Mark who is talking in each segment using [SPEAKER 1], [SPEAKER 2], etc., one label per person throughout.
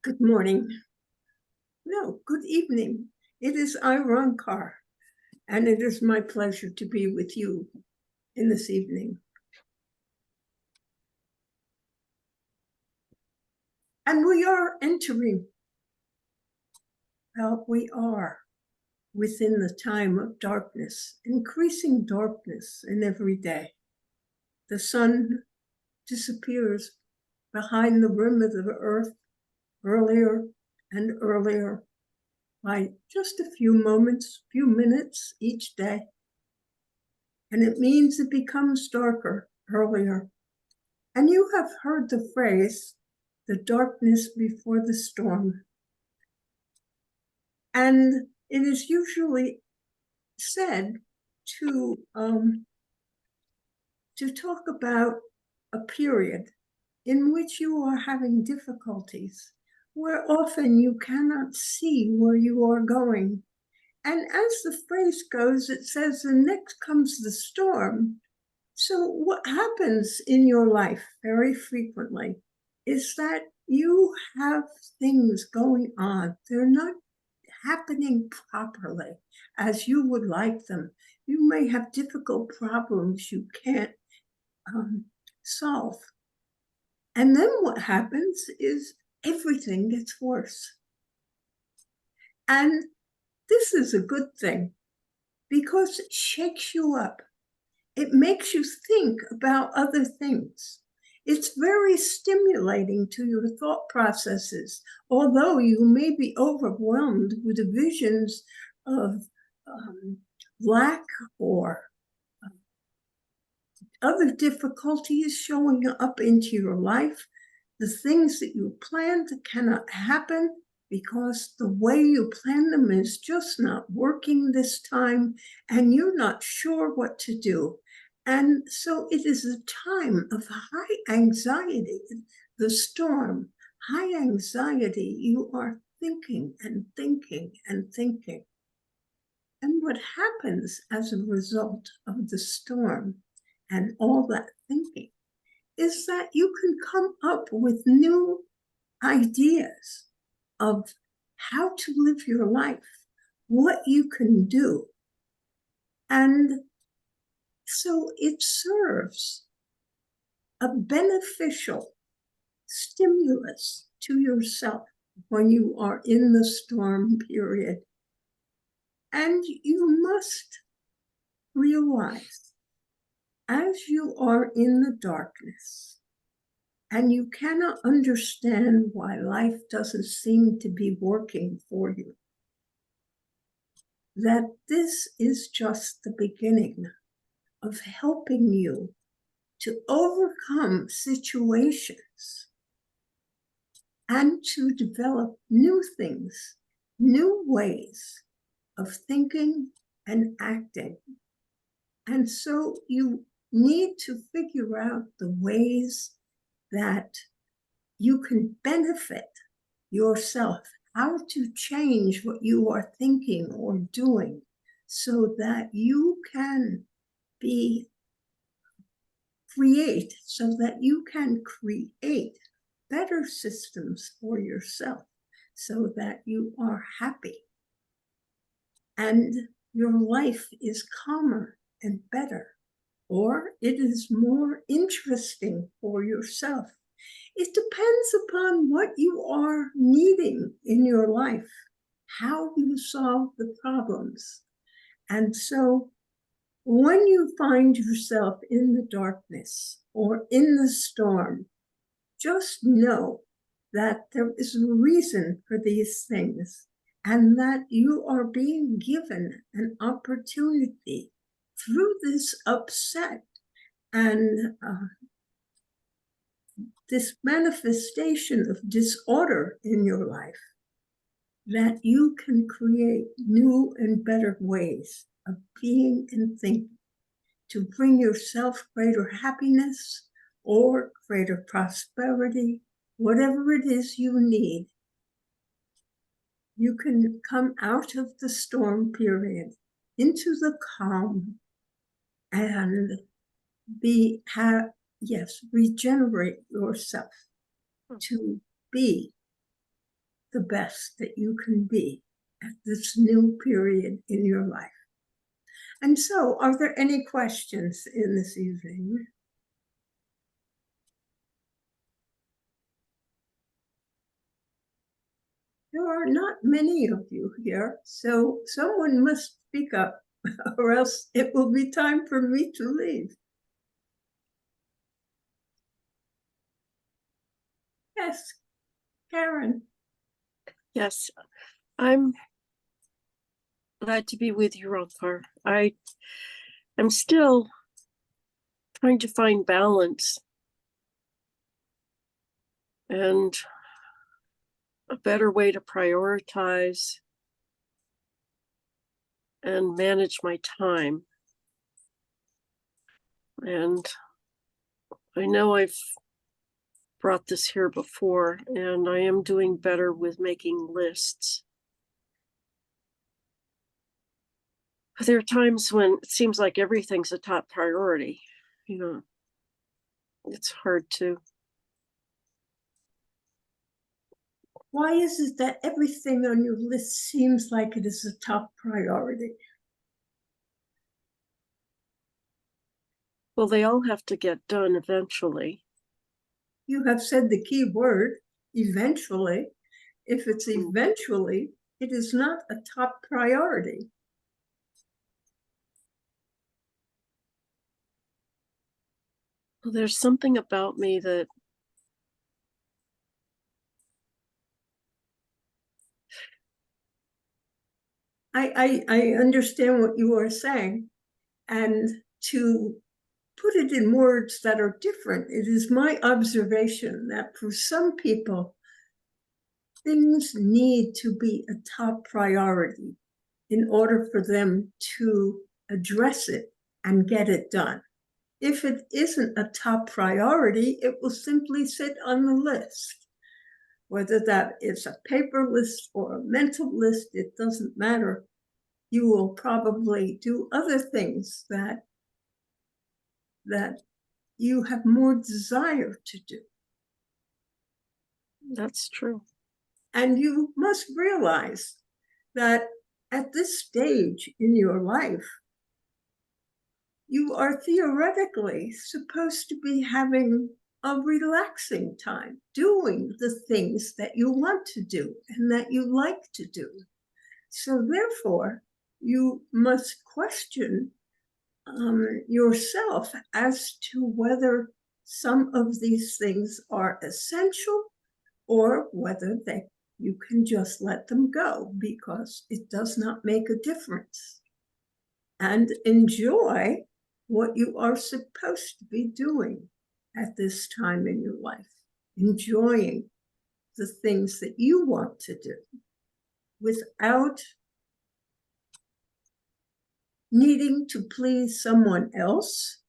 [SPEAKER 1] Good morning. No, good evening. It is I, Roncar, and it is my pleasure to be with you in this evening. And we are within the time of darkness, increasing darkness in every day. The sun disappears behind the rim of the earth earlier and earlier by just a few minutes each day. And it means it becomes darker earlier. And you have heard the phrase, the darkness before the storm. And it is usually said to talk about a period in which you are having difficulties, where often you cannot see where you are going. And as the phrase goes, it says, the next comes the storm. So what happens in your life very frequently is that you have things going on. They're not happening properly as you would like them. You may have difficult problems you can't solve. And then what happens is everything gets worse. And this is a good thing because it shakes you up. It makes you think about other things. It's very stimulating to your thought processes, although you may be overwhelmed with the visions of lack or other difficulties showing up into your life. The things that you planned cannot happen because the way you plan them is just not working this time, and you're not sure what to do. And so it is a time of high anxiety, the storm, high anxiety. You are thinking and thinking and thinking. And what happens as a result of the storm and all that thinking is that you can come up with new ideas of how to live your life, what you can do. And so it serves a beneficial stimulus to yourself when you are in the storm period. And you must realize, as you are in the darkness and you cannot understand why life doesn't seem to be working for you, that this is just the beginning of helping you to overcome situations and to develop new things, new ways of thinking and acting. And so you need to figure out the ways that you can benefit yourself, how to change what you are thinking or doing so that you can create better systems for yourself so that you are happy and your life is calmer and better, or it is more interesting for yourself. It depends upon what you are needing in your life, how you solve the problems. And so when you find yourself in the darkness or in the storm, just know that there is a reason for these things and that you are being given an opportunity through this upset and this manifestation of disorder in your life, that you can create new and better ways of being and thinking to bring yourself greater happiness or greater prosperity, whatever it is you need. You can come out of the storm period into the calm and regenerate yourself to be the best that you can be at this new period in your life. And so, are there any questions in this evening? There are not many of you here, so someone must speak up, or else it will be time for me to leave. Yes, Karen.
[SPEAKER 2] Yes, I'm glad to be with you, Roncar. I'm still trying to find balance and a better way to prioritize and manage my time. And I know I've brought this here before, and I am doing better with making lists. But there are times when it seems like everything's a top priority. You know, it's hard to.
[SPEAKER 1] Why is it that everything on your list seems like it is a top priority?
[SPEAKER 2] Well, they all have to get done eventually.
[SPEAKER 1] You have said the key word, eventually. If it's eventually, it is not a top priority.
[SPEAKER 2] Well, there's something about me that
[SPEAKER 1] I understand what you are saying. And to put it in words that are different, it is my observation that for some people, things need to be a top priority in order for them to address it and get it done. If it isn't a top priority, it will simply sit on the list. Whether that is a paper list or a mental list, it doesn't matter. You will probably do other things that you have more desire to do.
[SPEAKER 2] That's true.
[SPEAKER 1] And you must realize that at this stage in your life, you are theoretically supposed to be having a relaxing time, doing the things that you want to do and that you like to do. So therefore, you must question yourself as to whether some of these things are essential or whether you can just let them go because it does not make a difference. And enjoy what you are supposed to be doing at this time in your life, enjoying the things that you want to do without needing to please someone else,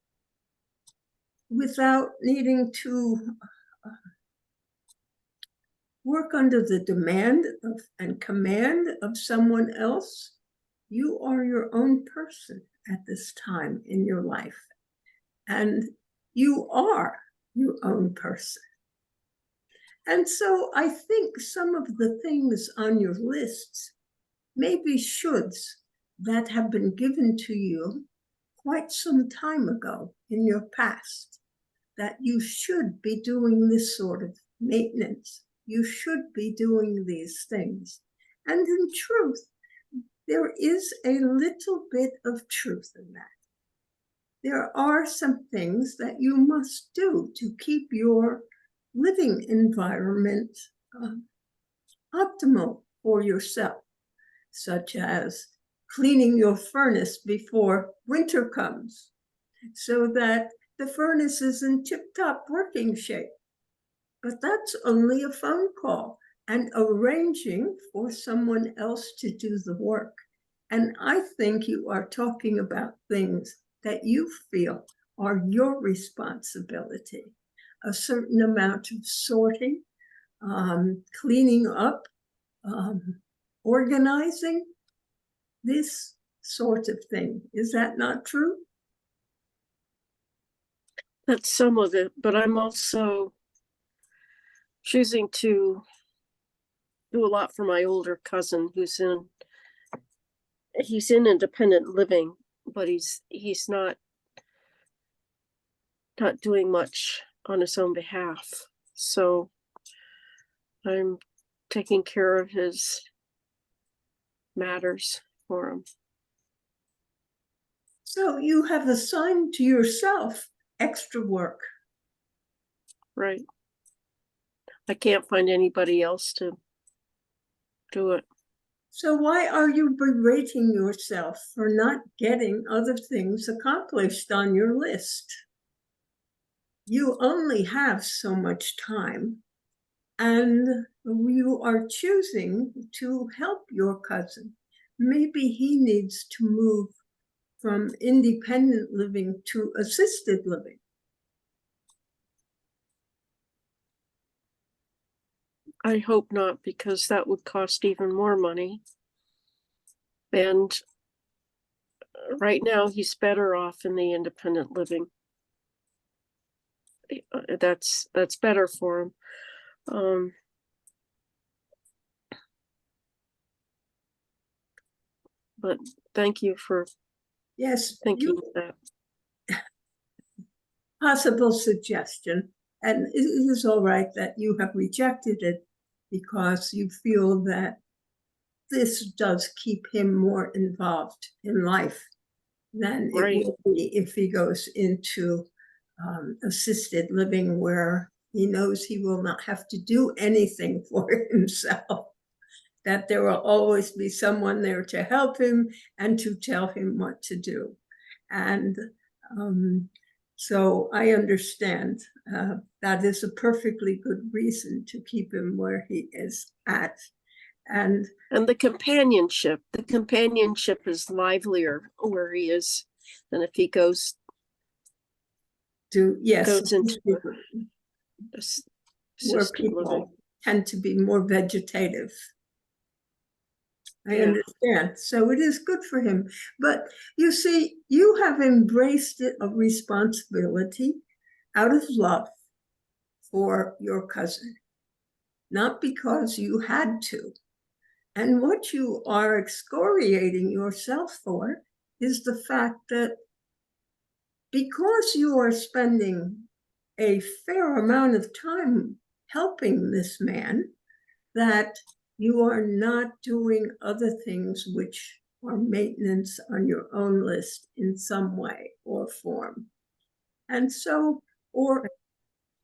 [SPEAKER 1] without needing to work under the demand and command of someone else. You are your own person at this time in your life, and you are your own person. And so I think some of the things on your lists may be shoulds that have been given to you quite some time ago in your past, that you should be doing this sort of maintenance. You should be doing these things. And in truth, there is a little bit of truth in that. There are some things that you must do to keep your living environment optimal for yourself, such as cleaning your furnace before winter comes so that the furnace is in tip-top working shape. But that's only a phone call and arranging for someone else to do the work. And I think you are talking about things that you feel are your responsibility. A certain amount of sorting, cleaning up, organizing, this sort of thing. Is that not true?
[SPEAKER 2] That's some of it, but I'm also choosing to do a lot for my older cousin he's in independent living, but he's not doing much on his own behalf. So I'm taking care of his matters for him.
[SPEAKER 1] So you have assigned to yourself extra work.
[SPEAKER 2] Right. I can't find anybody else to do it.
[SPEAKER 1] So why are you berating yourself for not getting other things accomplished on your list? You only have so much time, and you are choosing to help your cousin. Maybe he needs to move from independent living to assisted living.
[SPEAKER 2] I hope not, because that would cost even more money. And right now he's better off in the independent living. That's better for him. But thank you for thinking of that.
[SPEAKER 1] Possible suggestion, and it is all right that you have rejected it because you feel that this does keep him more involved in life than it will be if he goes into assisted living, where he knows he will not have to do anything for himself, that there will always be someone there to help him and to tell him what to do. And so I understand that is a perfectly good reason to keep him where he is at. And
[SPEAKER 2] the companionship is livelier where he is than if he goes into
[SPEAKER 1] where people tend to be more vegetative. I understand. So it is good for him. But you see, you have embraced it, a responsibility out of love for your cousin, not because you had to. And what you are excoriating yourself for is the fact that because you are spending a fair amount of time helping this man, that you are not doing other things which are maintenance on your own list in some way or form. And so, or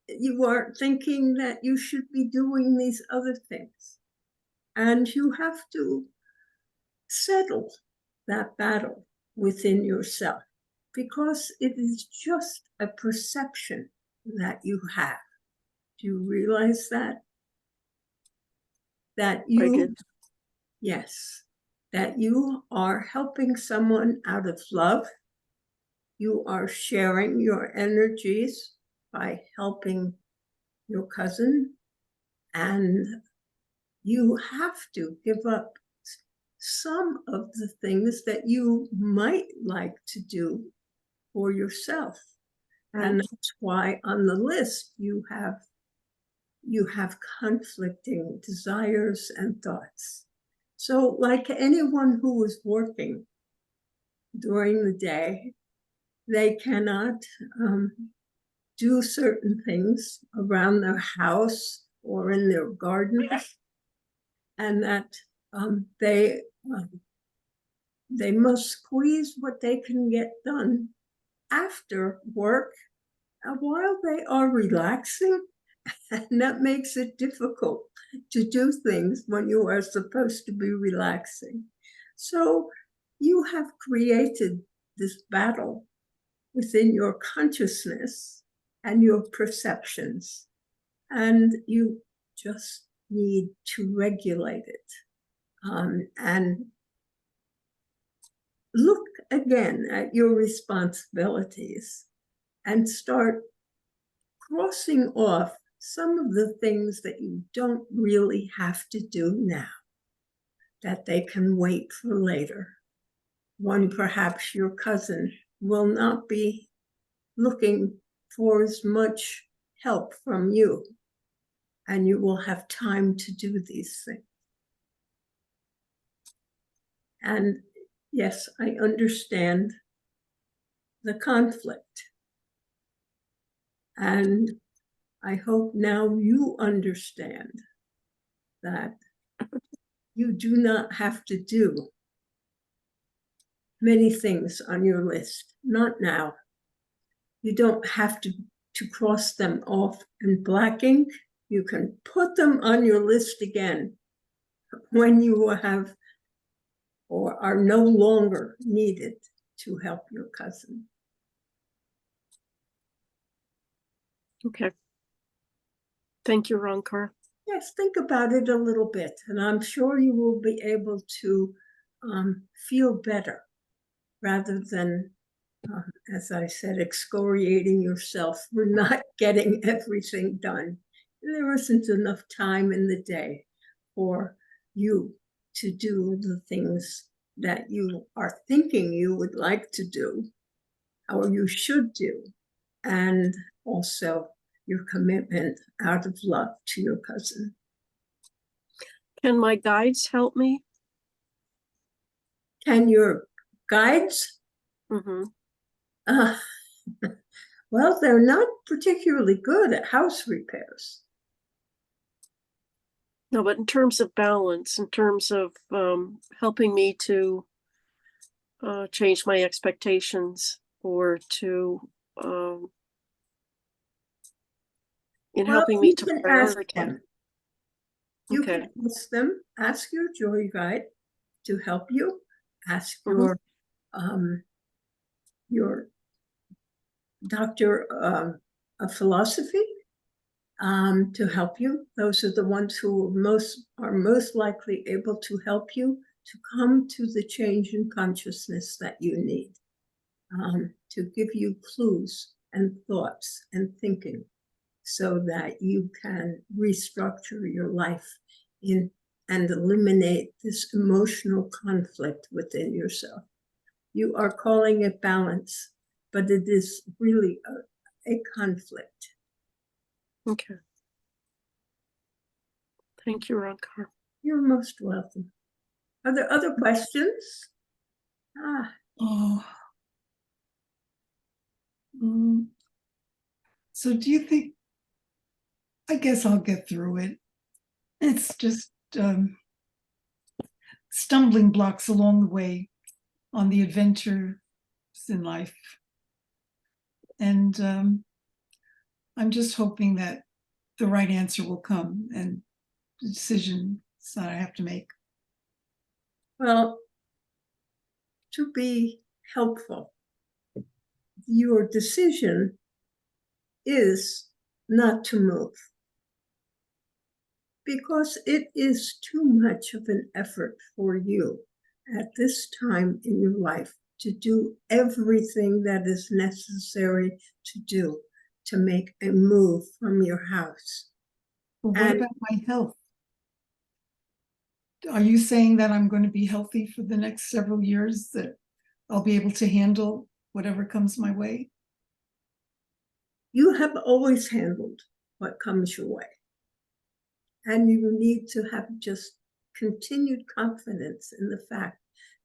[SPEAKER 1] you are thinking that you should be doing these other things. And you have to settle that battle within yourself, because it is just a perception that you have. Do you realize that? That you, yes, that you are helping someone out of love. You are sharing your energies by helping your cousin, and you have to give up some of the things that you might like to do for yourself. Right. And that's why on the list you have conflicting desires and thoughts. So like anyone who is working during the day, they cannot do certain things around their house or in their gardens, and that they must squeeze what they can get done after work while they are relaxing. And that makes it difficult to do things when you are supposed to be relaxing. So you have created this battle within your consciousness and your perceptions, and you just need to regulate it. And look again at your responsibilities and start crossing off some of the things that you don't really have to do now, that they can wait for later. One, perhaps your cousin will not be looking for as much help from you, and you will have time to do these things. And yes, I understand the conflict. And I hope now you understand that you do not have to do many things on your list. Not now. You don't have to cross them off in black ink. You can put them on your list again when you have or are no longer needed to help your cousin.
[SPEAKER 2] Okay. Thank you, Roncar.
[SPEAKER 1] Yes, think about it a little bit, and I'm sure you will be able to feel better rather than, as I said, excoriating yourself for not getting everything done. There isn't enough time in the day for you to do the things that you are thinking you would like to do or you should do, and also your commitment out of love to your cousin.
[SPEAKER 2] Can my guides help me?
[SPEAKER 1] Can your guides?
[SPEAKER 2] Mm-hmm.
[SPEAKER 1] Well, they're not particularly good at house repairs.
[SPEAKER 2] No, but in terms of balance, in terms of helping me to change my expectations or to in
[SPEAKER 1] Well,
[SPEAKER 2] helping me
[SPEAKER 1] you
[SPEAKER 2] to
[SPEAKER 1] can ask
[SPEAKER 2] prioritize.
[SPEAKER 1] them. You
[SPEAKER 2] Okay.
[SPEAKER 1] can ask them, ask your joy guide to help you, ask
[SPEAKER 2] Mhm.
[SPEAKER 1] your doctor of philosophy to help you. Those are the ones who are most likely able to help you to come to the change in consciousness that you need, to give you clues and thoughts and thinking so that you can restructure your life and eliminate this emotional conflict within yourself. You are calling it balance, but it is really a conflict.
[SPEAKER 2] Okay. Thank you, Roncar.
[SPEAKER 1] You're most welcome. Are there other questions?
[SPEAKER 3] Oh. So do you think, I guess I'll get through it. It's just stumbling blocks along the way on the adventures in life. And I'm just hoping that the right answer will come and the decisions that I have to make.
[SPEAKER 1] Well, to be helpful, your decision is not to move because it is too much of an effort for you at this time in your life to do everything that is necessary to do to make a move from your house.
[SPEAKER 3] But what about my health? Are you saying that I'm going to be healthy for the next several years, that I'll be able to handle whatever comes my way?
[SPEAKER 1] You have always handled what comes your way. And you need to have just continued confidence in the fact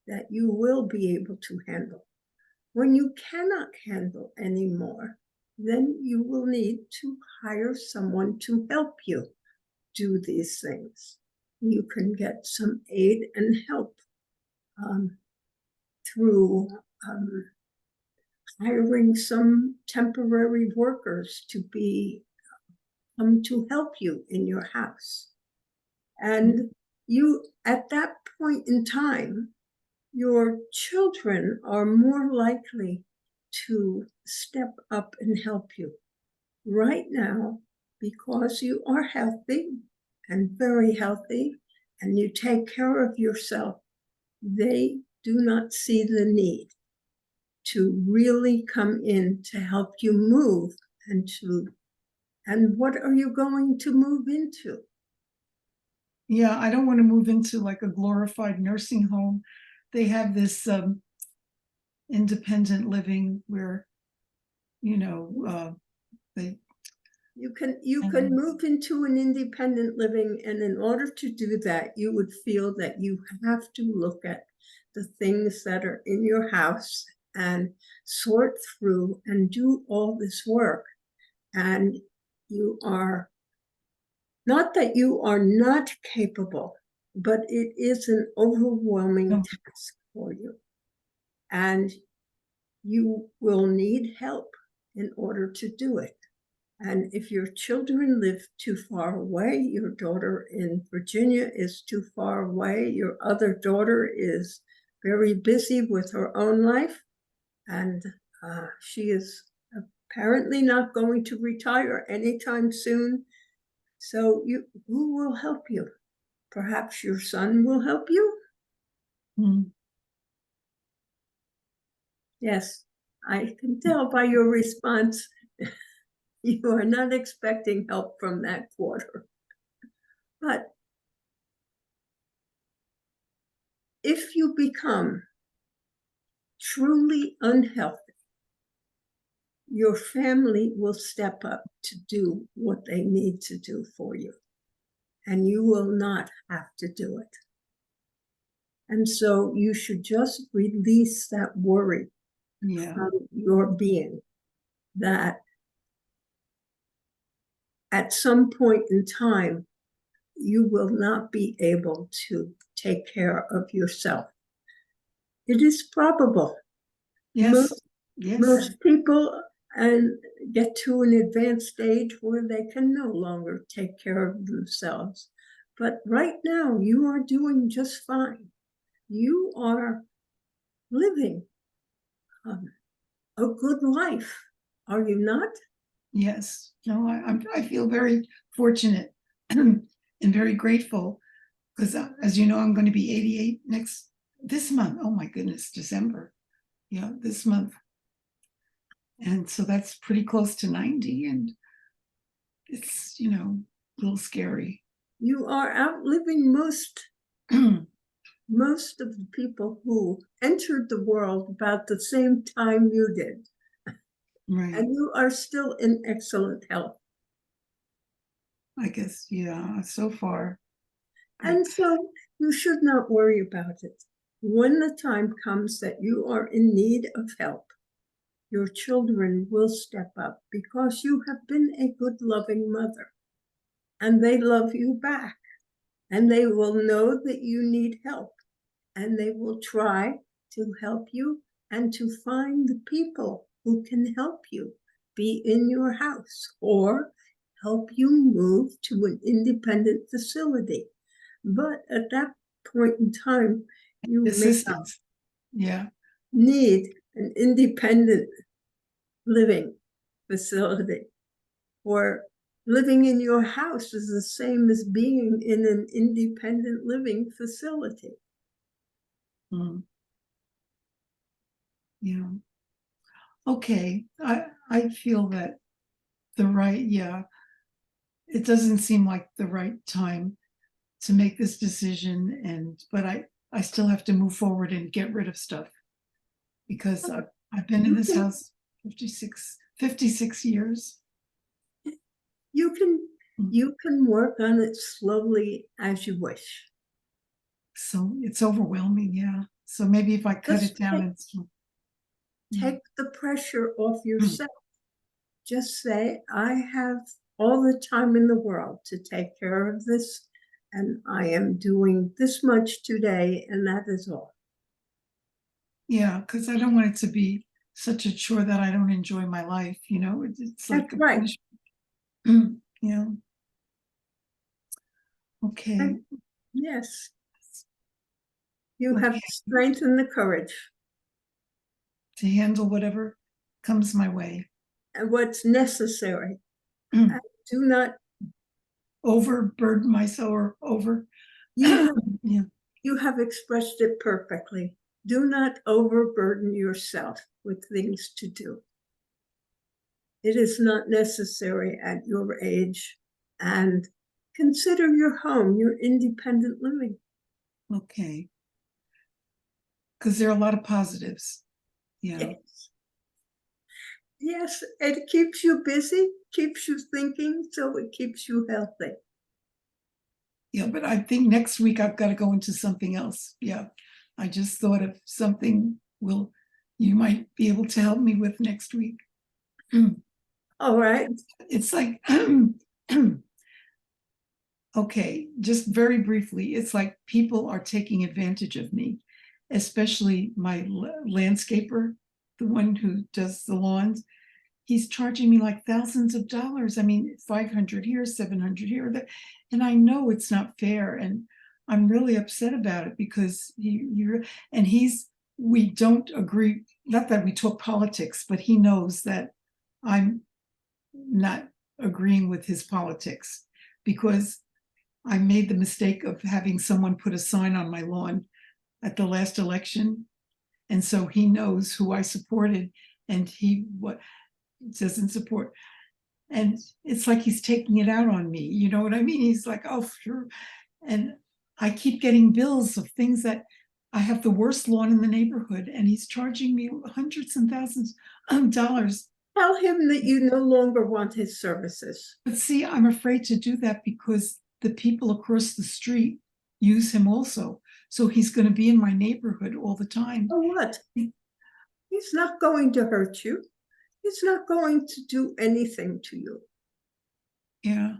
[SPEAKER 1] that you will be able to handle. When you cannot handle anymore, then you will need to hire someone to help you do these things. You can get some aid and help through hiring some temporary workers to help you in your house. And you, at that point in time, your children are more likely to step up and help you. Right now, because you are healthy and very healthy, and you take care of yourself, they do not see the need to really come in to help you move and what are you going to move into?
[SPEAKER 3] Yeah, I don't want to move into like a glorified nursing home. They have this independent living where, they.
[SPEAKER 1] You can move into an independent living, and in order to do that, you would feel that you have to look at the things that are in your house and sort through and do all this work. And you are, not that you are not capable, but it is an overwhelming
[SPEAKER 3] No.
[SPEAKER 1] task for you. And you will need help in order to do it. And if your children live too far away, your daughter in Virginia is too far away, your other daughter is very busy with her own life, and she is apparently not going to retire anytime soon. So who will help you? Perhaps your son will help you?
[SPEAKER 3] Mm.
[SPEAKER 1] Yes, I can tell by your response. You are not expecting help from that quarter. But if you become truly unhealthy, your family will step up to do what they need to do for you, and you will not have to do it. And so you should just release that worry from your being, that at some point in time, you will not be able to take care of yourself. It is probable.
[SPEAKER 3] Yes.
[SPEAKER 1] Most people get to an advanced stage where they can no longer take care of themselves. But right now, you are doing just fine. You are living a good life, are you not?
[SPEAKER 3] Yes. No, I feel very fortunate and very grateful because, as you know, I'm going to be 88 this month. Oh my goodness, December. Yeah, this month. And so that's pretty close to 90, and it's, a little scary.
[SPEAKER 1] You are outliving most of the people who entered the world about the same time you did.
[SPEAKER 3] Right.
[SPEAKER 1] And you are still in excellent health.
[SPEAKER 3] I guess, yeah, so far.
[SPEAKER 1] And so you should not worry about it. When the time comes that you are in need of help, your children will step up because you have been a good, loving mother. And they love you back. And they will know that you need help. And they will try to help you and to find the people who can help you be in your house or help you move to an independent facility. But at that point in time, you
[SPEAKER 3] Assistance.
[SPEAKER 1] need an independent living facility, or living in your house is the same as being in an independent living facility.
[SPEAKER 3] Yeah. Okay. I feel that it doesn't seem like the right time to make this decision, but I still have to move forward and get rid of stuff because I've been in this house 56 years.
[SPEAKER 1] You can work on it slowly as you wish.
[SPEAKER 3] So it's overwhelming, yeah. So maybe if I cut it down
[SPEAKER 1] take the pressure off yourself. Just say, I have all the time in the world to take care of this, and I am doing this much today, and that is all.
[SPEAKER 3] Yeah, because I don't want it to be such a chore that I don't enjoy my life, it's like
[SPEAKER 1] That's right.
[SPEAKER 3] Yeah. Okay.
[SPEAKER 1] Yes. You have the strength and the courage.
[SPEAKER 3] To handle whatever comes my way.
[SPEAKER 1] And what's necessary. Do not
[SPEAKER 3] overburden myself or over.
[SPEAKER 1] You have expressed it perfectly. Do not overburden yourself with things to do. It is not necessary at your age. And consider your home, your independent living.
[SPEAKER 3] Okay. Because there are a lot of positives. Yeah.
[SPEAKER 1] Yes, it keeps you busy, keeps you thinking, so it keeps you healthy.
[SPEAKER 3] Yeah, but I think next week I've got to go into something else. Yeah. I just thought of something you might be able to help me with next week.
[SPEAKER 1] All right.
[SPEAKER 3] It's like, okay, just very briefly, it's like people are taking advantage of me, especially my landscaper, the one who does the lawns. He's charging me like thousands of dollars. I mean, 500 here, 700 here, and I know it's not fair. And I'm really upset about it because we don't agree, not that we talk politics, but he knows that I'm not agreeing with his politics because I made the mistake of having someone put a sign on my lawn at the last election. And so he knows who I supported and he doesn't support. And it's like he's taking it out on me. You know what I mean? He's like, oh, sure. And I keep getting bills of things that I have the worst lawn in the neighborhood, and he's charging me hundreds and thousands of dollars.
[SPEAKER 1] Tell him that you no longer want his services.
[SPEAKER 3] But see, I'm afraid to do that because the people across the street use him also. So he's going to be in my neighborhood all the time.
[SPEAKER 1] Oh, what? He's not going to hurt you. He's not going to do anything to you.
[SPEAKER 3] Yeah.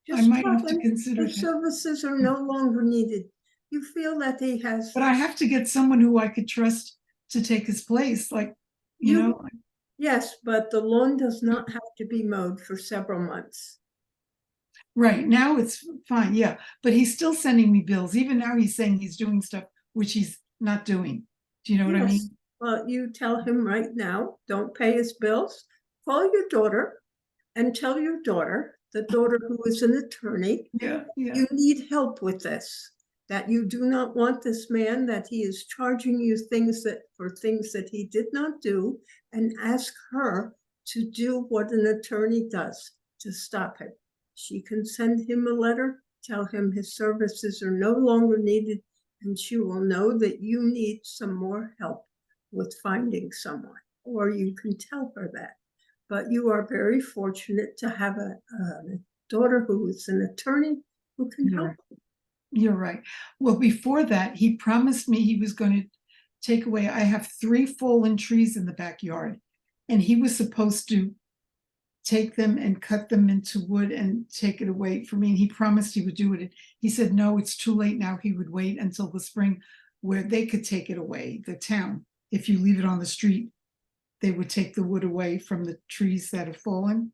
[SPEAKER 1] Just
[SPEAKER 3] I might have to
[SPEAKER 1] tell him
[SPEAKER 3] consider
[SPEAKER 1] your
[SPEAKER 3] that.
[SPEAKER 1] services are no longer needed. You feel that he has.
[SPEAKER 3] But I have to get someone who I could trust to take his place. Like, you know,
[SPEAKER 1] Yes, but the lawn does not have to be mowed for several months.
[SPEAKER 3] right now it's fine. Yeah. But he's still sending me bills. Even now he's saying he's doing stuff which he's not doing. Do you know what I mean?
[SPEAKER 1] Well, you tell him right now, don't pay his bills. Call your daughter and tell your daughter, the daughter who is an attorney,
[SPEAKER 3] Yeah.
[SPEAKER 1] you need help with this. That you do not want this man, that he is charging you for things that he did not do, and ask her to do what an attorney does to stop it. She can send him a letter, tell him his services are no longer needed, and she will know that you need some more help with finding someone, or you can tell her that. But you are very fortunate to have a daughter who is an attorney who can help.
[SPEAKER 3] You're right. Well, before that, he promised me he was going to take away. I have 3 fallen trees in the backyard, and he was supposed to take them and cut them into wood and take it away for me. And he promised he would do it. He said, no, it's too late now. He would wait until the spring where they could take it away, the town. If you leave it on the street, they would take the wood away from the trees that have fallen.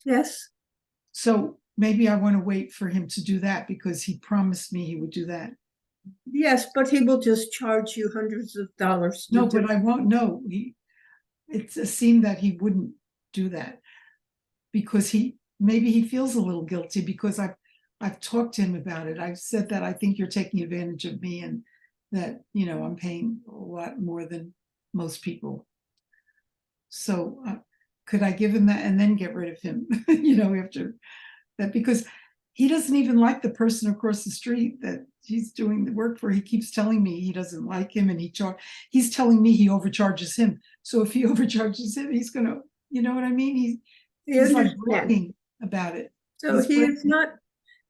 [SPEAKER 1] Yes.
[SPEAKER 3] So maybe I want to wait for him to do that because he promised me he would do that.
[SPEAKER 1] Yes, but he will just charge you hundreds of dollars.
[SPEAKER 3] No, but I won't know. It seemed that he wouldn't do that because maybe he feels a little guilty because I've talked to him about it. I've said that I think you're taking advantage of me and that, you know, I'm paying a lot more than most people. So could I give him that and then get rid of him, you know, after that, because he doesn't even like the person across the street that he's doing the work for. He keeps telling me he doesn't like him and he's telling me he overcharges him. So if he overcharges him, he's going to, you know what I mean? He's like bragging about it.
[SPEAKER 1] So he's not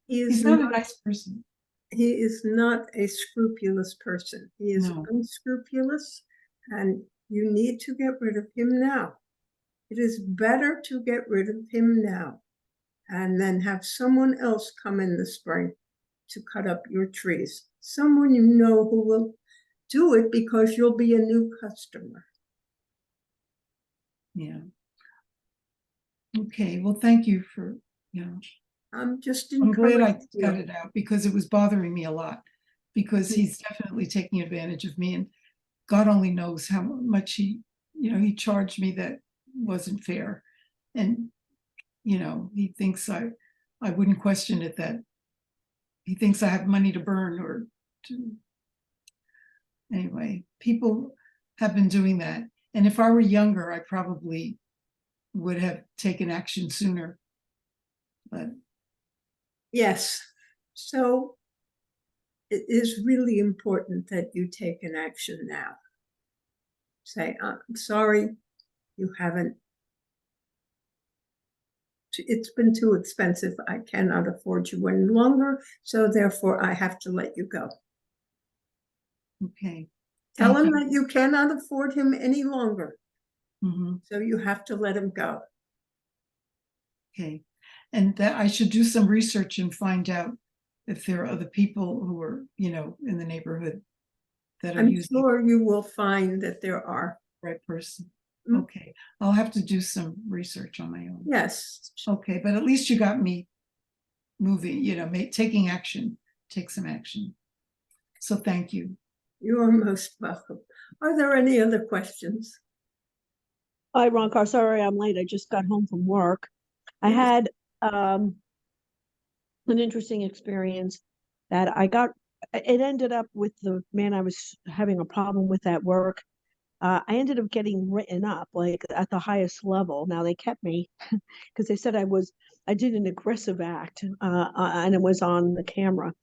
[SPEAKER 3] a nice person.
[SPEAKER 1] He is not a scrupulous person. He is unscrupulous, and you need to get rid of him now. It is better to get rid of him now and then have someone else come in the spring to cut up your trees. Someone you know who will do it because you'll be a new customer.
[SPEAKER 3] Yeah. Okay, well, thank you for, you know.
[SPEAKER 1] I'm
[SPEAKER 3] glad I got it out because it was bothering me a lot because he's definitely taking advantage of me, and God only knows how much he charged me that wasn't fair. And, you know, he thinks I wouldn't question it, that he thinks I have money to burn or to. Anyway, people have been doing that. And if I were younger, I probably would have taken action sooner. But
[SPEAKER 1] yes, so it is really important that you take an action now. Say, I'm sorry, you haven't. It's been too expensive. I cannot afford you any longer, so therefore I have to let you go.
[SPEAKER 3] Okay.
[SPEAKER 1] Tell
[SPEAKER 3] Thank
[SPEAKER 1] him that you cannot afford him any longer,
[SPEAKER 3] Mhm.
[SPEAKER 1] so you have to let him go.
[SPEAKER 3] Okay. And that I should do some research and find out if there are other people who are, in the neighborhood that are
[SPEAKER 1] I'm
[SPEAKER 3] using
[SPEAKER 1] sure you will find that there are.
[SPEAKER 3] the right person.
[SPEAKER 1] Mm.
[SPEAKER 3] Okay. I'll have to do some research on my own.
[SPEAKER 1] Yes,
[SPEAKER 3] Okay, but at least you got me moving, taking action, take some action. So thank you.
[SPEAKER 1] you are most welcome. Are there any other questions?
[SPEAKER 4] Hi, Roncar. Sorry I'm late. I just got home from work. I
[SPEAKER 1] Yes.
[SPEAKER 4] had an interesting experience that it ended up with the man I was having a problem with at work. I ended up getting written up like at the highest level. Now they kept me because they said I did an aggressive act, and it was on the camera.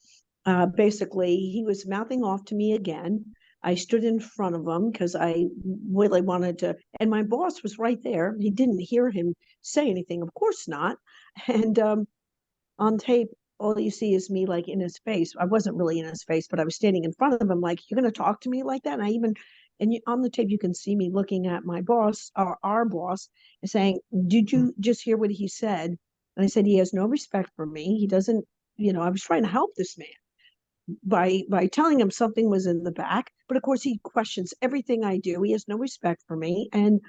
[SPEAKER 4] Basically, he was mouthing off to me again. I stood in front of him because I really wanted to, and my boss was right there. He didn't hear him say anything, of course not. And on tape, all you see is me like in his face. I wasn't really in his face, but I was standing in front of him, like, "You're going to talk to me like that?" On the tape, you can see me looking at my boss, or our boss, and saying, "Did you just hear what he said?" And I said, "He has no respect for me. He doesn't, I was trying to help this man by telling him something was in the back, but of course he questions everything I do. He has no respect for me, and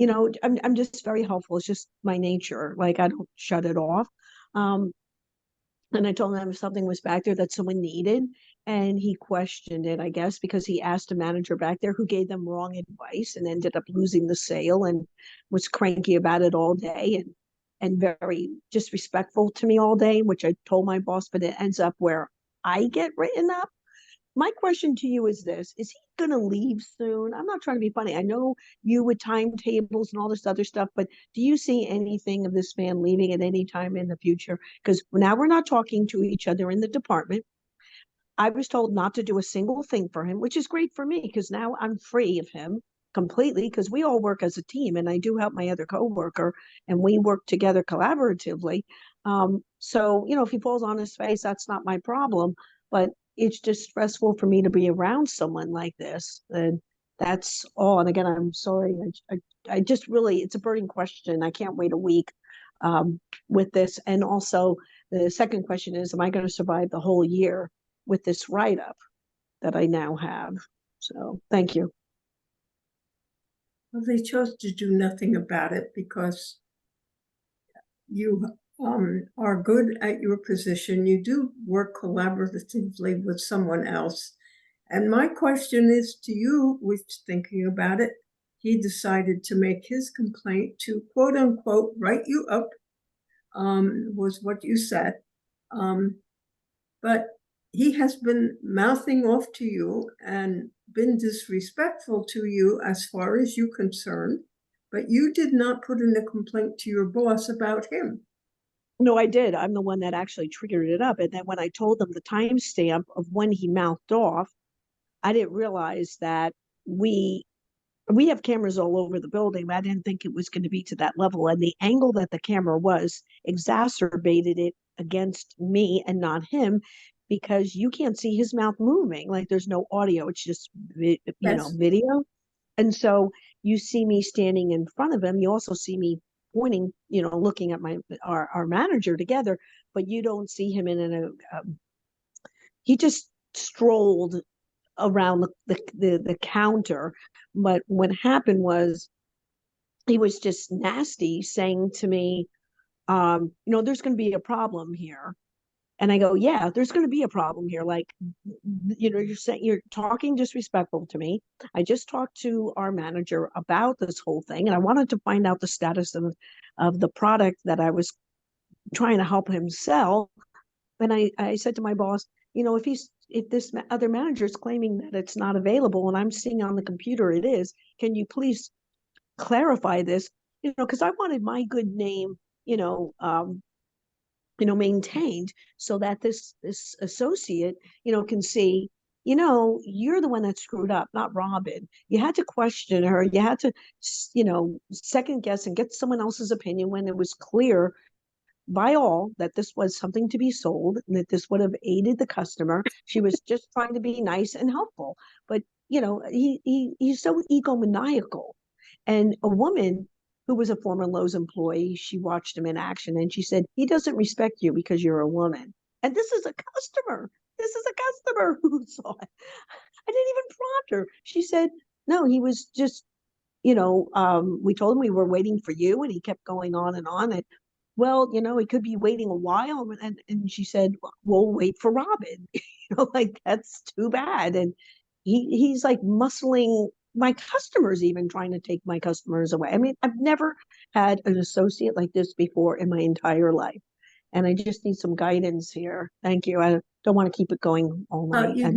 [SPEAKER 4] I'm just very helpful. It's just my nature. Like, I don't shut it off. um and I told him if something was back there that someone needed, and he questioned it, I guess, because he asked a manager back there who gave them wrong advice and ended up losing the sale, and was cranky about it all day, and very disrespectful to me all day, which I told my boss, but it ends up where I get written up. My question to you is this: is he going to leave soon? I'm not trying to be funny. I know you with timetables and all this other stuff, but do you see anything of this man leaving at any time in the future? Because now we're not talking to each other in the department. I was told not to do a single thing for him, which is great for me because now I'm free of him completely, because we all work as a team, and I do help my other coworker, and we work together collaboratively. So, if he falls on his face, that's not my problem, but it's just stressful for me to be around someone like this. And that's all. And again, I'm sorry. I just really, it's a burning question. I can't wait a week with this. And also, the second question is, am I going to survive the whole year with this write-up that I now have? So thank you.
[SPEAKER 1] Well, they chose to do nothing about it because you are good at your position. You do work collaboratively with someone else. And my question is to you, with thinking about it, he decided to make his complaint to quote unquote write you up, was what you said. But he has been mouthing off to you and been disrespectful to you as far as you're concerned, but you did not put in a complaint to your boss about him.
[SPEAKER 4] No, I did. I'm the one that actually triggered it up. And then when I told them the timestamp of when he mouthed off, I didn't realize that we have cameras all over the building, but I didn't think it was going to be to that level. And the angle that the camera was exacerbated it against me and not him, because you can't see his mouth moving. Like, there's no audio. It's just,
[SPEAKER 1] Yes.
[SPEAKER 4] video. And so you see me standing in front of him. You also see me pointing, looking at our manager together, but you don't see him he just strolled around the counter. But what happened was, he was just nasty, saying to me, there's going to be a problem here. And I go, yeah, there's going to be a problem here. Like, you're talking disrespectful to me. I just talked to our manager about this whole thing, and I wanted to find out the status of the product that I was trying to help him sell. And I said to my boss, if this other manager is claiming that it's not available, and I'm seeing on the computer it is, can you please clarify this? Because I wanted my good name, maintained, so that this associate, can see, you're the one that screwed up, not Robin. You had to question her. You had to, second guess and get someone else's opinion when it was clear by all that this was something to be sold and that this would have aided the customer. She was just trying to be nice and helpful. But, you know, he's so egomaniacal. And a woman who was a former Lowe's employee, she watched him in action and she said, he doesn't respect you because you're a woman. And this is a customer. This is a customer who saw it. I didn't even prompt her. She said, no, he was just, we told him we were waiting for you, and he kept going on and on. And well, he could be waiting a while. And she said, we'll wait for Robin. Like, that's too bad. And he's like muscling my customers, even trying to take my customers away. I mean, I've never had an associate like this before in my entire life. And I just need some guidance here. Thank you. I don't want to keep it going all night.
[SPEAKER 1] You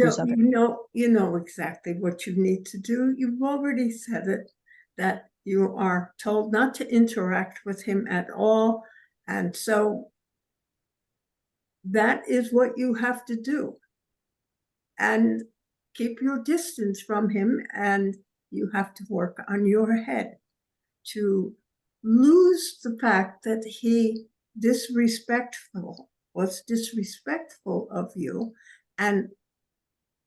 [SPEAKER 1] know exactly what you need to do. You've already said it, that you are told not to interact with him at all. And so that is what you have to do. And keep your distance from him, and you have to work on your head to lose the fact that he was disrespectful of you, and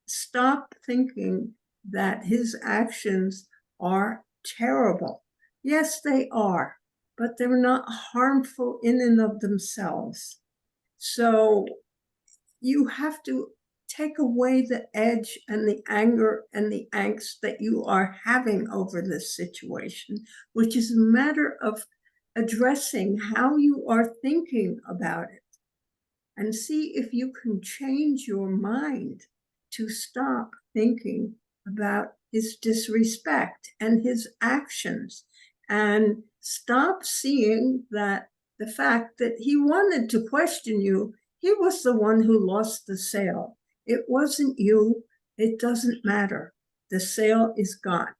[SPEAKER 1] stop thinking that his actions are terrible. Yes, they are, but they're not harmful in and of themselves. So you have to take away the edge and the anger and the angst that you are having over this situation, which is a matter of addressing how you are thinking about it, and see if you can change your mind to stop thinking about his disrespect and his actions, and stop seeing that the fact that he wanted to question you, he was the one who lost the sale. It wasn't you. It doesn't matter. The sale is gone.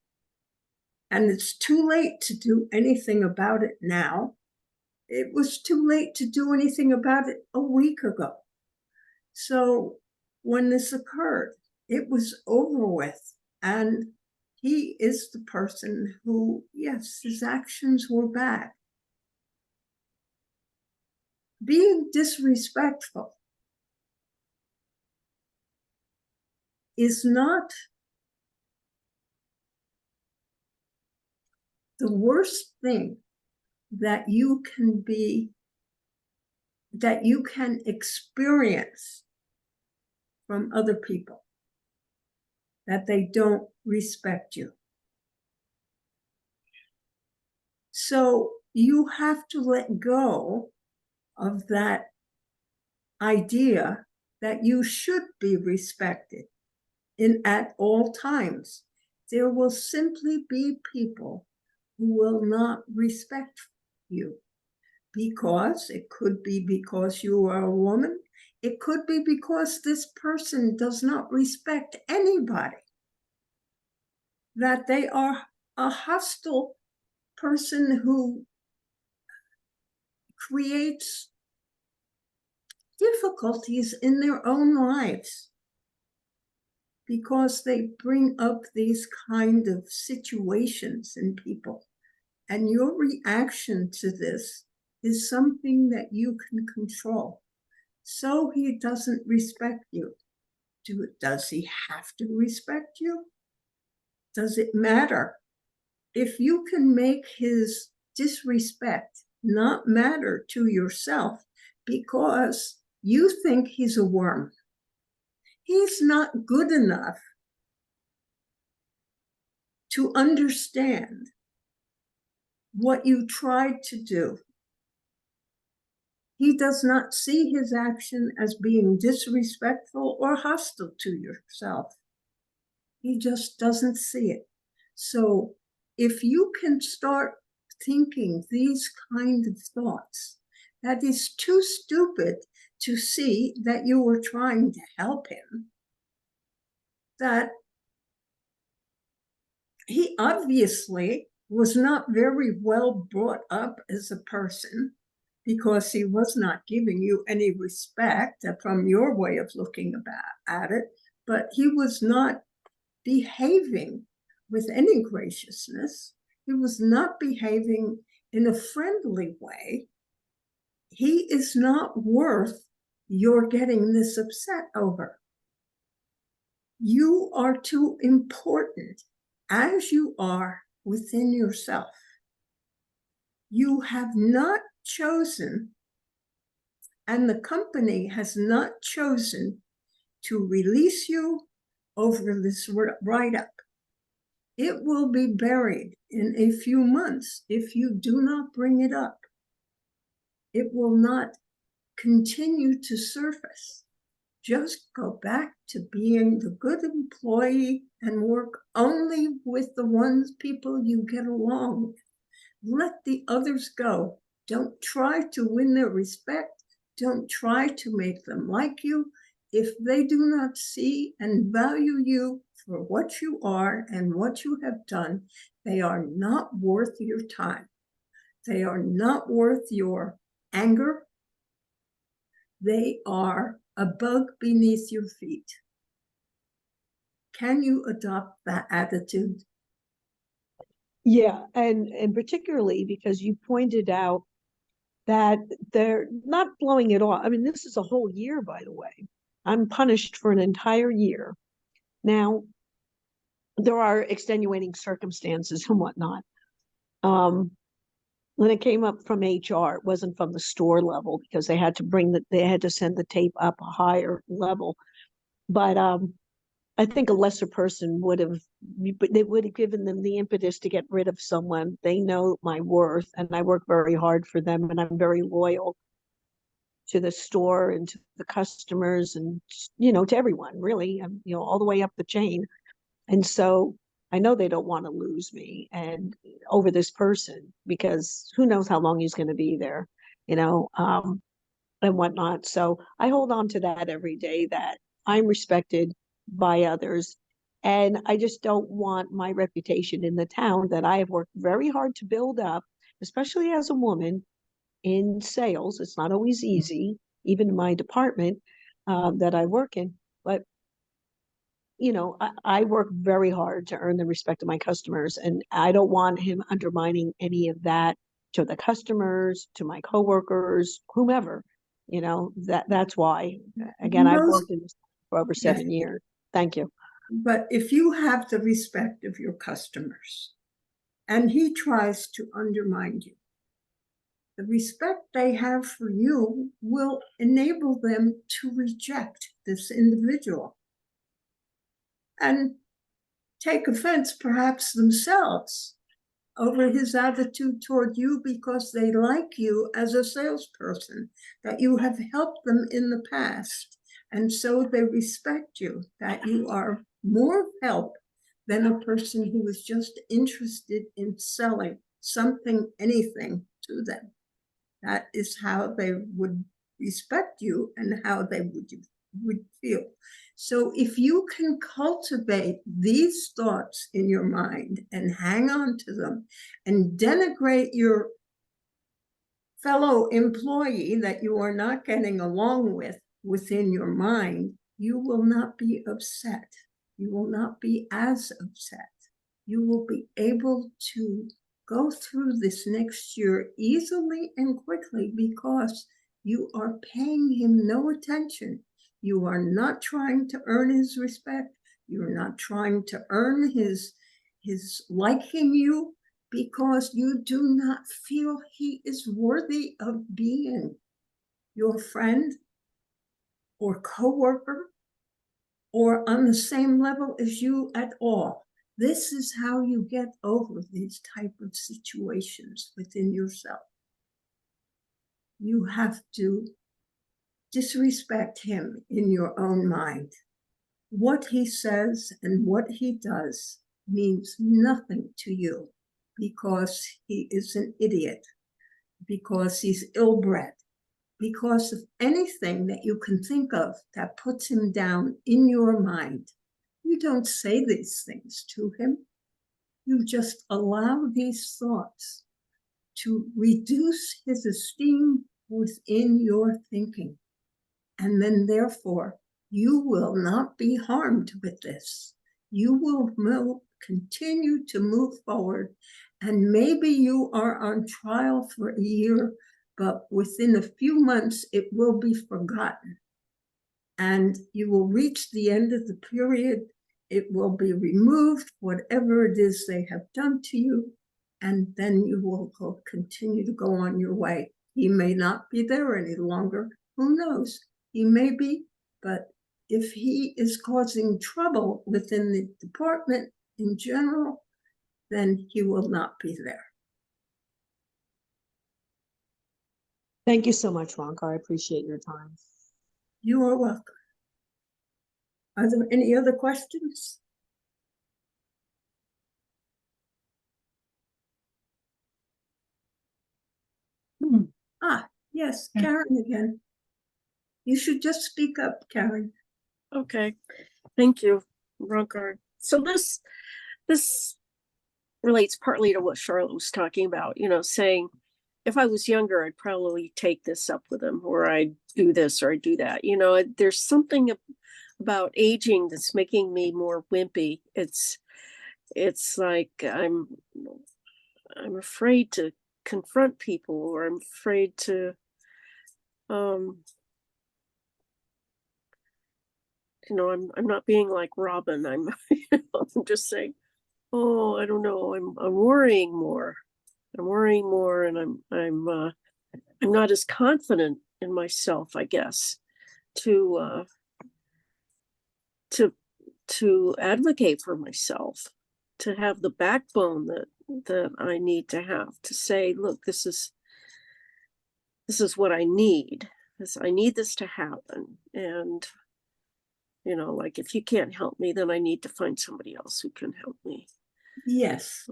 [SPEAKER 1] And it's too late to do anything about it now. It was too late to do anything about it a week ago. So when this occurred, it was over with. And he is the person who, yes, his actions were bad. Being disrespectful is not the worst thing that you can experience from other people, that they don't respect you. So you have to let go of that idea that you should be respected at all times. There will simply be people who will not respect you, because it could be because you are a woman. It could be because this person does not respect anybody, that they are a hostile person who creates difficulties in their own lives because they bring up these kind of situations in people. And your reaction to this is something that you can control. So he doesn't respect you. Does he have to respect you? Does it matter? If you can make his disrespect not matter to yourself because you think he's a worm, he's not good enough to understand what you tried to do. He does not see his action as being disrespectful or hostile to yourself. He just doesn't see it. So if you can start thinking these kind of thoughts, that is too stupid to see that you were trying to help him, that he obviously was not very well brought up as a person, because he was not giving you any respect from your way of looking at it, but he was not behaving with any graciousness. He was not behaving in a friendly way. He is not worth your getting this upset over. You are too important as you are within yourself. You have not chosen, and the company has not chosen to release you over this write-up. It will be buried in a few months if you do not bring it up. It will not continue to surface. Just go back to being the good employee and work only with the people you get along with. Let the others go. Don't try to win their respect. Don't try to make them like you. If they do not see and value you for what you are and what you have done, they are not worth your time. They are not worth your anger. They are a bug beneath your feet. Can you adopt that attitude?
[SPEAKER 4] Yeah, and particularly because you pointed out that they're not blowing it off. I mean, this is a whole year, by the way. I'm punished for an entire year. Now, there are extenuating circumstances and whatnot. When it came up from HR, it wasn't from the store level because they had to send the tape up a higher level. But I think a lesser person they would have given them the impetus to get rid of someone. They know my worth, and I work very hard for them, and I'm very loyal to the store and to the customers and, to everyone, really, all the way up the chain. And so I know they don't want to lose me and over this person, because who knows how long he's going to be there, and whatnot. So I hold on to that every day, that I'm respected by others. And I just don't want my reputation in the town that I have worked very hard to build up, especially as a woman in sales. It's not always easy, even in my department that I work in. But I work very hard to earn the respect of my customers, and I don't want him undermining any of that to the customers, to my coworkers, whomever. That's why. Again, I've worked in this for over 7 years. Thank you.
[SPEAKER 1] But if you have the respect of your customers and he tries to undermine you, the respect they have for you will enable them to reject this individual and take offense, perhaps themselves, over his attitude toward you because they like you as a salesperson, that you have helped them in the past. And so they respect you, that you are more help than a person who is just interested in selling something, anything to them. That is how they would respect you and how they would feel. So if you can cultivate these thoughts in your mind and hang on to them and denigrate your fellow employee that you are not getting along with within your mind, you will not be upset. You will not be as upset. You will be able to go through this next year easily and quickly because you are paying him no attention. You are not trying to earn his respect. You're not trying to earn his liking you, because you do not feel he is worthy of being your friend or coworker or on the same level as you at all. This is how you get over these type of situations within yourself. You have to disrespect him in your own mind. What he says and what he does means nothing to you because he is an idiot, because he's ill-bred, because of anything that you can think of that puts him down in your mind. You don't say these things to him. You just allow these thoughts to reduce his esteem within your thinking. And then therefore, you will not be harmed with this. You will continue to move forward. And maybe you are on trial for a year, but within a few months, it will be forgotten. And you will reach the end of the period. It will be removed, whatever it is they have done to you, and then you will continue to go on your way. He may not be there any longer. Who knows? He may be, but if he is causing trouble within the department in general, then he will not be there.
[SPEAKER 4] Thank you so much, Roncar. I appreciate your time.
[SPEAKER 1] You are welcome. Are there any other questions? Ah, yes, Karen again. You should just speak up, Karen.
[SPEAKER 2] Okay, thank you, Roncar. So this relates partly to what Charlotte was talking about, saying if I was younger, I'd probably take this up with him, or I'd do this or I'd do that. There's something about aging that's making me more wimpy. It's like I'm afraid to confront people, or I'm afraid to I'm not being like Robin. I'm I'm just saying, oh, I don't know, I'm worrying more. And I'm not as confident in myself, I guess, to advocate for myself, to have the backbone that I need to have to say, look, this is what I need. I need this to happen. And, like, if you can't help me, then I need to find somebody else who can help me.
[SPEAKER 1] Yes.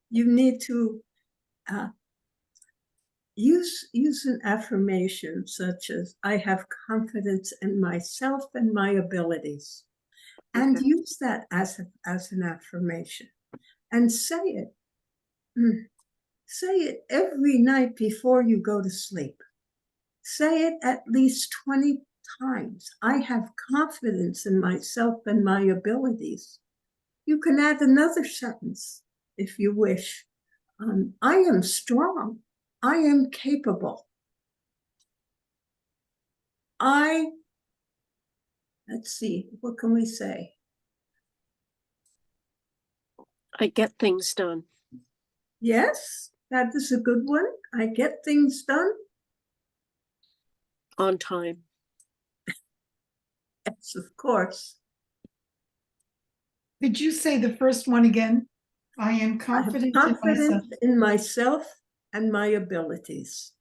[SPEAKER 1] You need to use an affirmation such as, I have confidence in myself and my abilities. And
[SPEAKER 2] Okay.
[SPEAKER 1] use that as an affirmation. And say it. Say it every night before you go to sleep. Say it at least 20 times. I have confidence in myself and my abilities. You can add another sentence if you wish. I am strong. I am capable. Let's see, what can we say?
[SPEAKER 2] I get things done.
[SPEAKER 1] Yes, that is a good one. I get things done.
[SPEAKER 2] On time.
[SPEAKER 1] Yes, of course.
[SPEAKER 3] Did you say the first one again? I am confident,
[SPEAKER 1] I have confidence in myself and my abilities.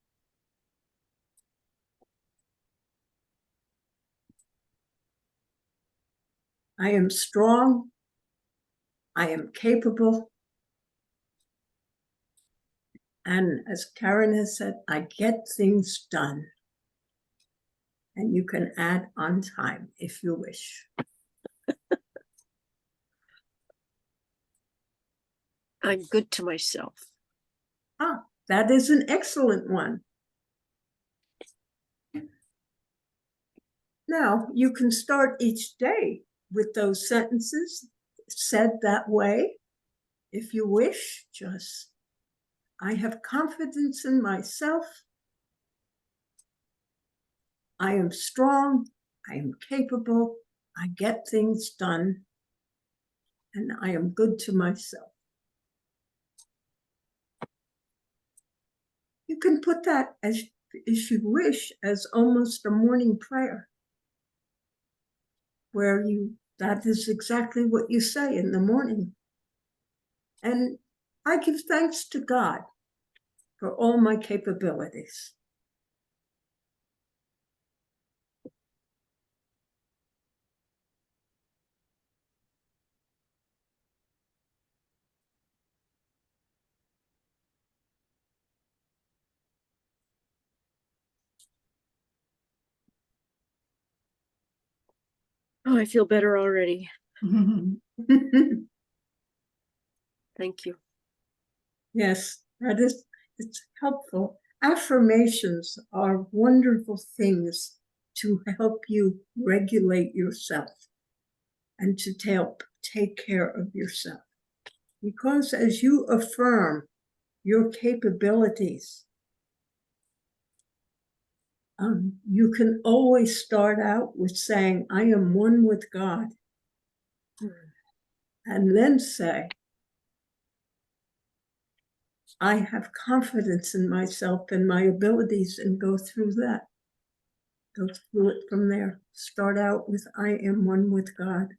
[SPEAKER 1] I am strong. I am capable. And as Karen has said, I get things done. And you can add on time if you wish.
[SPEAKER 2] I'm good to myself.
[SPEAKER 1] Ah, that is an excellent one. Now, you can start each day with those sentences said that way. If you wish, just, I have confidence in myself. I am strong. I am capable. I get things done. And I am good to myself. You can put that as you wish as almost a morning prayer, where that is exactly what you say in the morning. And I give thanks to God for all my capabilities.
[SPEAKER 2] Oh, I feel better already. Thank you.
[SPEAKER 1] Yes, it's helpful. Affirmations are wonderful things to help you regulate yourself and to take care of yourself. Because as you affirm your capabilities, You can always start out with saying, I am one with God. And then say, I have confidence in myself and my abilities, and go through that. Go through it from there. Start out with, I am one with God.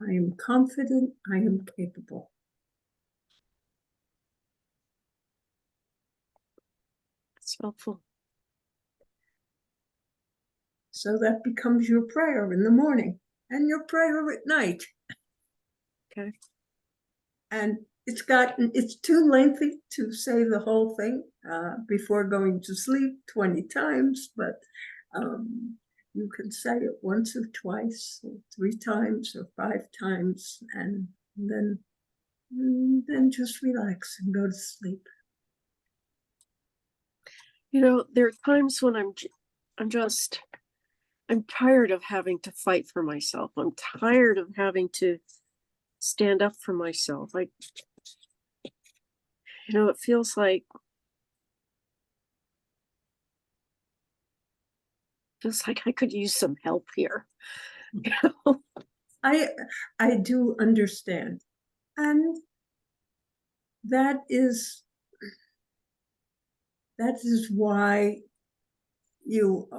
[SPEAKER 1] I am confident, I am capable.
[SPEAKER 2] It's helpful.
[SPEAKER 1] So that becomes your prayer in the morning and your prayer at night.
[SPEAKER 2] Okay.
[SPEAKER 1] And it's too lengthy to say the whole thing before going to sleep 20 times, but you can say it once or twice or 3 times or 5 times, and then just relax and go to sleep.
[SPEAKER 2] You know, there are times when I'm tired of having to fight for myself. I'm tired of having to stand up for myself. It feels like I could use some help here.
[SPEAKER 1] I do understand, and that is why you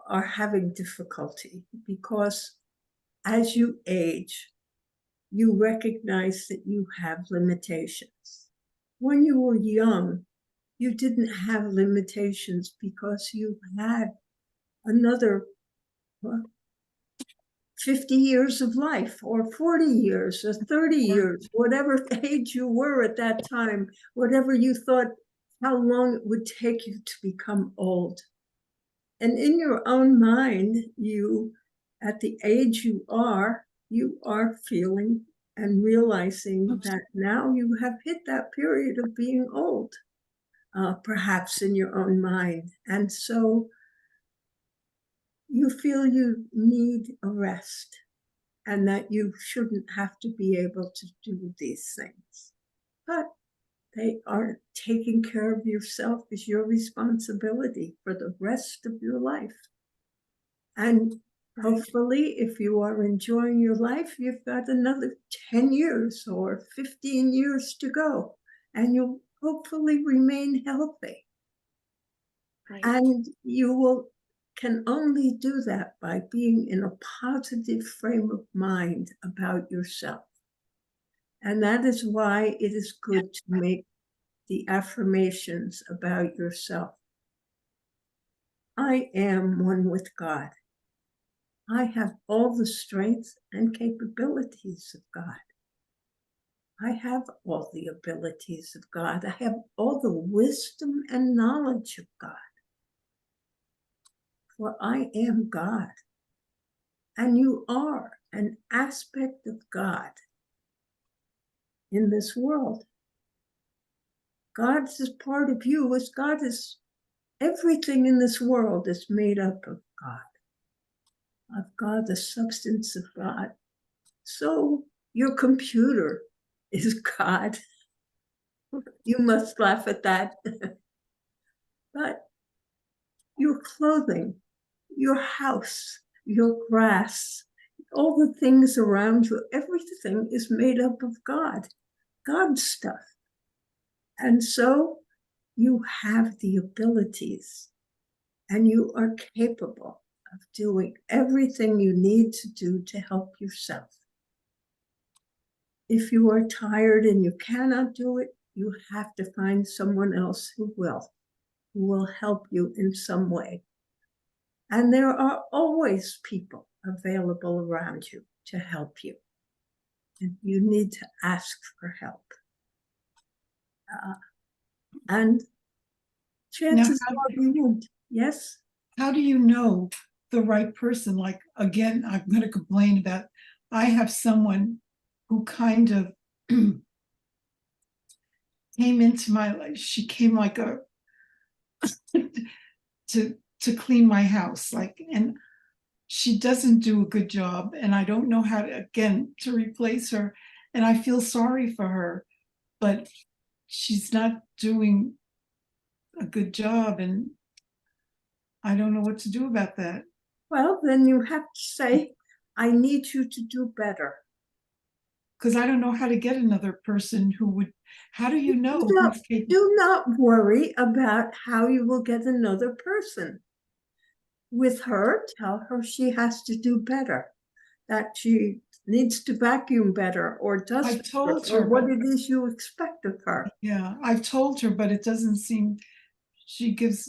[SPEAKER 1] are having difficulty, because as you age, you recognize that you have limitations. When you were young, you didn't have limitations because you had another 50 years of life, or 40 years, or 30 years, whatever age you were at that time, whatever you thought, how long it would take you to become old. And in your own mind, at the age you are feeling and realizing that now you have hit that period of being old, perhaps in your own mind. And so you feel you need a rest, and that you shouldn't have to be able to do these things. But they are taking care of yourself is your responsibility for the rest of your life. And hopefully, if you are enjoying your life, you've got another 10 years or 15 years to go, and you'll hopefully remain healthy.
[SPEAKER 2] Right.
[SPEAKER 1] And you can only do that by being in a positive frame of mind about yourself. And that is why it is good to make the affirmations about yourself. I am one with God. I have all the strength and capabilities of God. I have all the abilities of God. I have all the wisdom and knowledge of God. For I am God. And you are an aspect of God in this world. God is part of you, as God is, everything in this world is made up of God, the substance of God. So your computer is God. You must laugh at that. But your clothing, your house, your grass, all the things around you, everything is made up of God, God's stuff. And so you have the abilities, and you are capable of doing everything you need to do to help yourself. If you are tired and you cannot do it, you have to find someone else who will help you in some way. And there are always people available around you to help you. And you need to ask for help. And chances are you won't. Yes?
[SPEAKER 3] How do you know the right person? Like, again, I'm going to complain about, I have someone who kind of came into my life. She came like to clean my house, and she doesn't do a good job, and I don't know how to replace her, and I feel sorry for her, but she's not doing a good job, and I don't know what to do about that.
[SPEAKER 1] Well, then you have to say, I need you to do better.
[SPEAKER 3] Because I don't know how to get another person who would, how do you know
[SPEAKER 1] Do not,
[SPEAKER 3] who's capable?
[SPEAKER 1] do not worry about how you will get another person. With her, tell her she has to do better, that she needs to vacuum better or dust
[SPEAKER 3] I've told
[SPEAKER 1] better, or
[SPEAKER 3] her,
[SPEAKER 1] what
[SPEAKER 3] but
[SPEAKER 1] it is you expect of her.
[SPEAKER 3] yeah, I've told her, but it doesn't seem, she gives,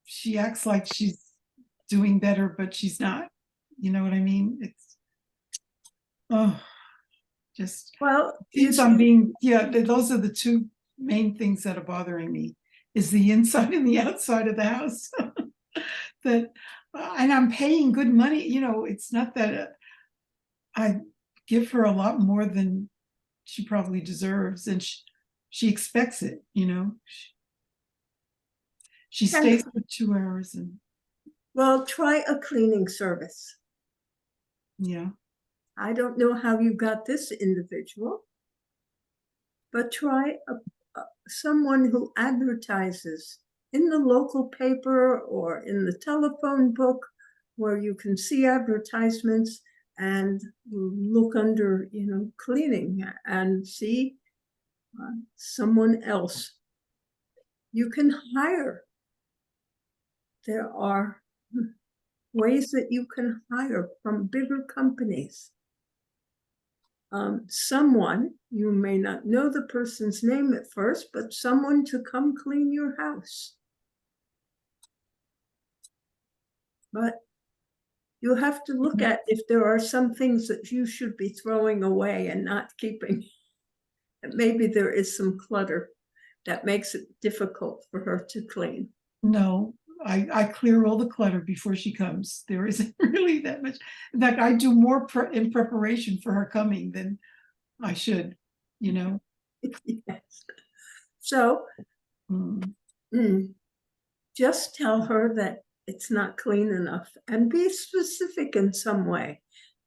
[SPEAKER 3] she acts like she's doing better, but she's not. You know what I mean? It's, oh, just
[SPEAKER 1] Well, you
[SPEAKER 3] seems I'm
[SPEAKER 1] see,
[SPEAKER 3] being, yeah, those are the two main things that are bothering me, is the inside and the outside of the house. That, and I'm paying good money, it's not that I give her a lot more than she probably deserves, and she expects it, She stays for 2 hours, and
[SPEAKER 1] well, try a cleaning service.
[SPEAKER 3] yeah.
[SPEAKER 1] I don't know how you got this individual, but try someone who advertises in the local paper or in the telephone book where you can see advertisements and look under, cleaning and see someone else. You can hire. There are ways that you can hire from bigger companies. Someone, you may not know the person's name at first, but someone to come clean your house. But you have to look at if there are some things that you should be throwing away and not keeping. And maybe there is some clutter that makes it difficult for her to clean.
[SPEAKER 3] No, I clear all the clutter before she comes. There isn't really that much. In fact, I do more in preparation for her coming than I should,
[SPEAKER 1] Yes. So just tell her that it's not clean enough and be specific in some way.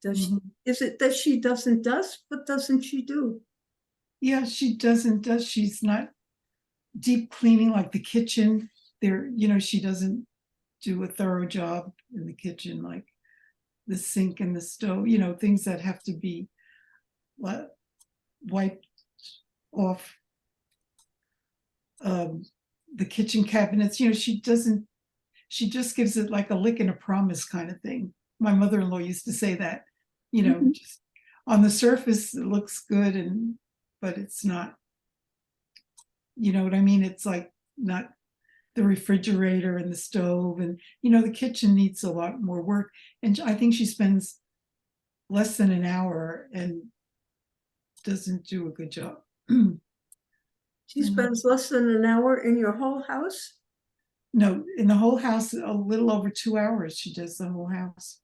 [SPEAKER 1] Is it that she doesn't dust? What doesn't she do?
[SPEAKER 3] Yeah, she doesn't, she's not deep cleaning like the kitchen. She doesn't do a thorough job in the kitchen, like the sink and the stove, things that have to be wiped off. The kitchen cabinets, she just gives it like a lick and a promise kind of thing. My mother-in-law used to say that, just on the surface it looks good, but it's not, you know what I mean? It's like not the refrigerator and the stove, and the kitchen needs a lot more work. And I think she spends less than an hour and doesn't do a good job.
[SPEAKER 1] She spends less than an hour in your whole house?
[SPEAKER 3] No, in the whole house, a little over 2 hours. She does the whole house.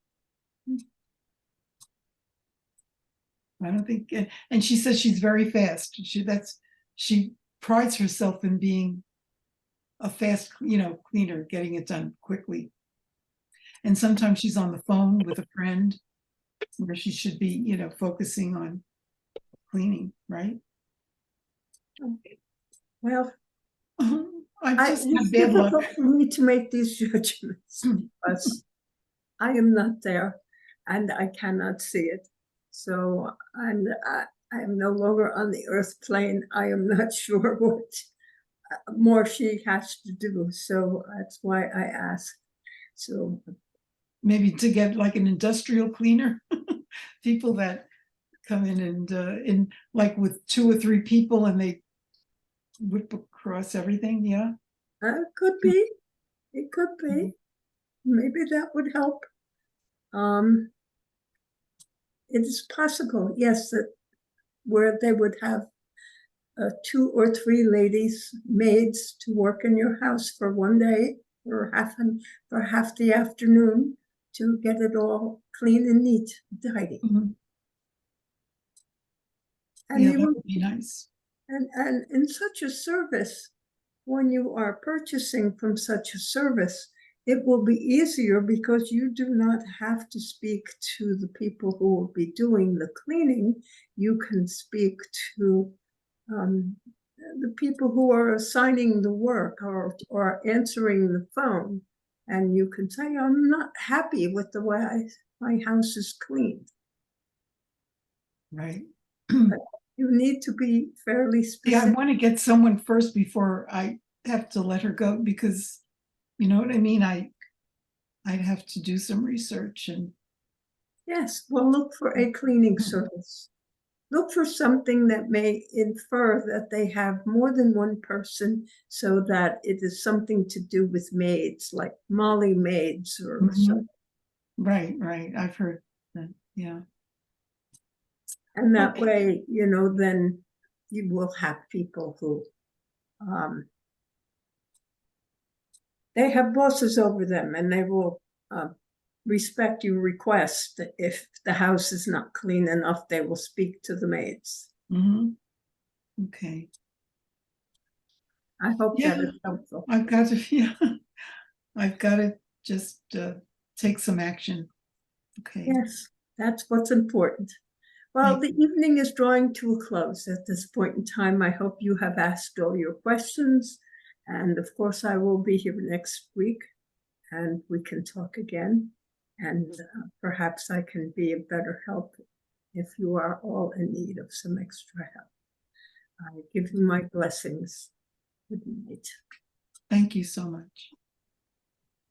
[SPEAKER 3] I don't think, and she says she's very fast. She prides herself in being a fast, cleaner, getting it done quickly. And sometimes she's on the phone with a friend where she should be, focusing on cleaning, right?
[SPEAKER 1] Okay. Well,
[SPEAKER 3] I just
[SPEAKER 1] it's
[SPEAKER 3] have bad luck.
[SPEAKER 1] difficult for me to make these judgments because I am not there and I cannot see it. So I am no longer on the earth plane. I am not sure what more she has to do. So that's why I asked. So
[SPEAKER 3] maybe to get like an industrial cleaner, people that come in and in like with 2 or 3 people and they whip across everything. Yeah,
[SPEAKER 1] it could be. It could be. Maybe that would help. It is possible, yes, that where they would have 2 or 3 ladies, maids, to work in your house for one day or for half the afternoon to get it all clean and neat, tidy. And
[SPEAKER 3] yeah, that would be nice.
[SPEAKER 1] And in such a service, when you are purchasing from such a service, it will be easier because you do not have to speak to the people who will be doing the cleaning. You can speak to the people who are assigning the work or answering the phone. And you can say, I'm not happy with the way my house is cleaned.
[SPEAKER 3] Right.
[SPEAKER 1] You need to be fairly
[SPEAKER 3] Yeah, I
[SPEAKER 1] specific.
[SPEAKER 3] want to get someone first before I have to let her go, because you know what I mean? I'd have to do some research and
[SPEAKER 1] Yes, well, look for a cleaning service. Look for something that may infer that they have more than one person, so that it is something to do with maids, like Molly maids or
[SPEAKER 3] Mhm.
[SPEAKER 1] so.
[SPEAKER 3] Right, I've heard that, yeah.
[SPEAKER 1] And that
[SPEAKER 3] Okay.
[SPEAKER 1] way, then you will have people who, they have bosses over them, and they will respect your request. If the house is not clean enough, they will speak to the maids.
[SPEAKER 3] Okay.
[SPEAKER 1] I hope
[SPEAKER 3] Yeah.
[SPEAKER 1] that is helpful.
[SPEAKER 3] I've got to, yeah, I've got to just take some action. Okay.
[SPEAKER 1] Yes, that's what's important. Well, the evening is drawing to a close at this point in time. I hope you have asked all your questions. And of course, I will be here next week and we can talk again. And perhaps I can be a better help if you are all in need of some extra help. I give you my blessings. Good night.
[SPEAKER 3] Thank you so much.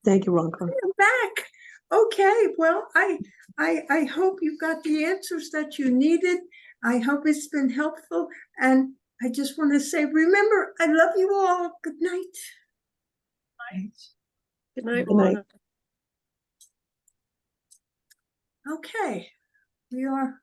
[SPEAKER 4] Thank you, Roncar.
[SPEAKER 1] I'm back. Okay, well, I hope you got the answers that you needed. I hope it's been helpful. And I just want to say, remember, I love you all. Good night.
[SPEAKER 3] Right.
[SPEAKER 2] Good night,
[SPEAKER 4] Good night.
[SPEAKER 2] Mona.
[SPEAKER 1] Okay, we are